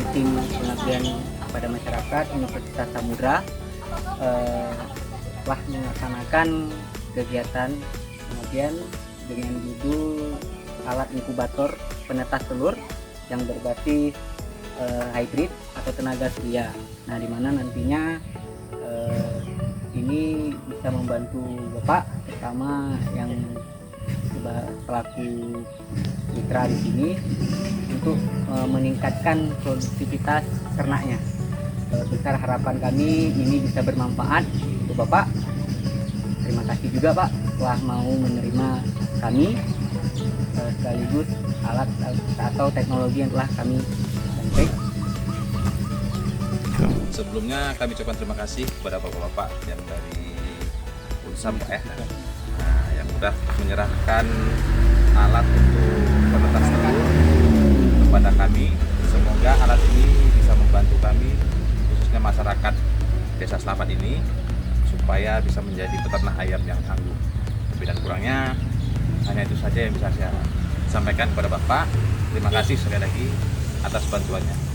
dari tim pengabdian pada masyarakat Universitas Samudra telah melaksanakan kegiatan kemudian dengan judul alat inkubator penetas telur yang berbasis hybrid atau tenaga surya. Nah, di mana nantinya ini bisa membantu Bapak, terutama yang pelaku mitra di sini untuk meningkatkan produktivitas ternaknya. Besar harapan kami ini bisa bermanfaat untuk Bapak. Terima kasih juga Pak telah mau menerima kami sekaligus alat atau teknologi yang telah kami sampaikan. Sebelumnya kami ucapkan terima kasih kepada bapak-bapak yang dari Unsam Pak ya, yang sudah menyerahkan alat untuk penetas telur kepada kami. Semoga alat ini bisa membantu kami, khususnya masyarakat Desa Selamat ini, supaya bisa menjadi peternak ayam yang tangguh. Lebih dan kurangnya hanya itu saja yang bisa saya sampaikan kepada Bapak. Terima kasih sekali lagi atas bantuannya.